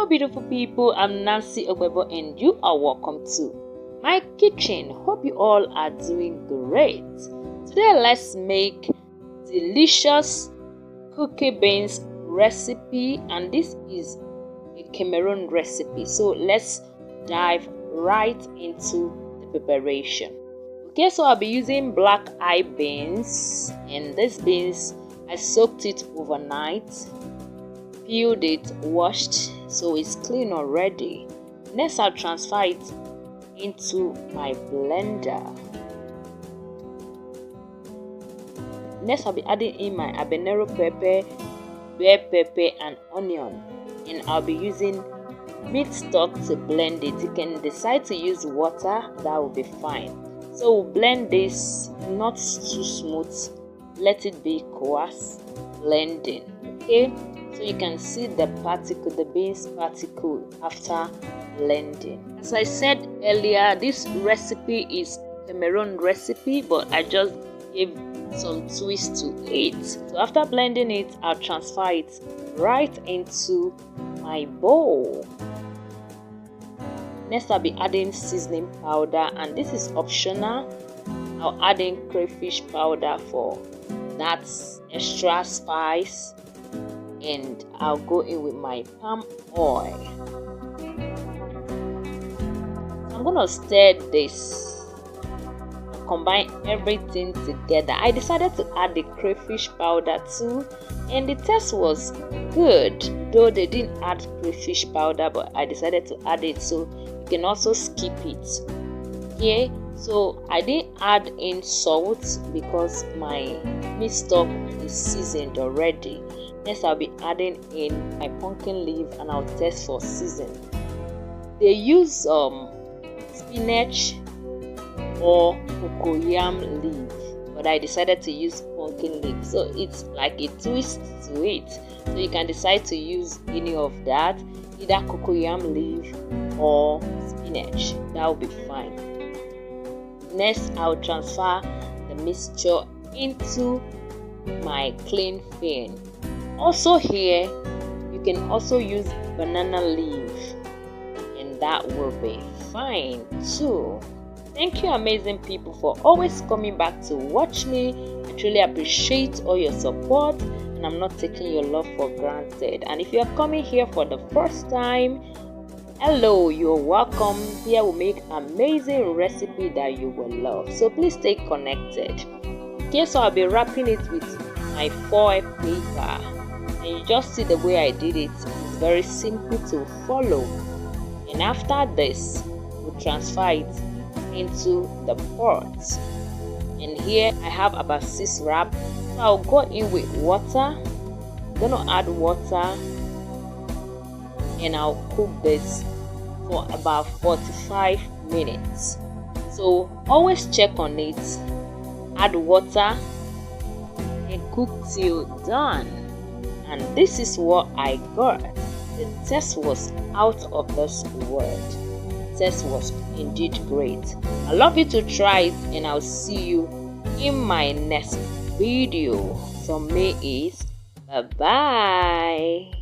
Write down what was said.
beautiful people, I'm Nancy Ogbebo and you are welcome to my kitchen. Hope you all are doing great. Today let's make delicious cookie beans recipe, and this is a Cameroon recipe. So let's dive right into the preparation. Okay, so I'll be using black eye beans, and these beans I soaked it overnight, peeled it, washed, so it's clean already. Next I'll transfer it into my blender. Next I'll be adding in my habanero pepper, bell pepper and onion, and I'll be using meat stock to blend it. You can decide to use water, that will be fine. So we'll blend this not too smooth, let it be coarse blending. Okay, so you can see the particle, the beans particle after blending. As I said earlier, this recipe is Cameroon recipe, but I just gave some twist to it. So after blending it, I'll transfer it right into my bowl. Next I'll be adding seasoning powder, and this is optional. I'll add in crayfish powder for that extra spice, and I'll go in with my palm oil. I'm gonna stir this, combine everything together. I decided to add the crayfish powder too, and the taste was good, though they didn't add crayfish powder, but I decided to add it, so you can also skip it. Okay, so I didn't add in salt because my meat stock is seasoned already. Next I'll be adding in my pumpkin leaf, and I'll test for season. They use spinach or cocoyam leaf, but I decided to use pumpkin leaf, so it's like a twist to it. So you can decide to use any of that, either cocoyam leaf or spinach, that will be fine. Next I'll transfer the mixture into my clean pan. Also here you can also use banana leaf, and that will be fine too. Thank you amazing people for always coming back to watch me. I truly appreciate all your support, and I'm not taking your love for granted. And if you're coming here for the first time, hello, you're welcome. Here we make amazing recipe that you will love, so please stay connected. Okay, so I'll be wrapping it with my foil paper, and you just see the way I did it. It's very simple to follow. And after this, we'll transfer it into the pot, and here I have about 6 wraps. So I'll go in with water. I'm gonna add water, and I'll cook this for about 45 minutes. So always check on it, add water and cook till done. And this is what I got. The taste was out of this world. The taste was indeed great. I love you to try it, and I'll see you in my next video. From me is bye bye.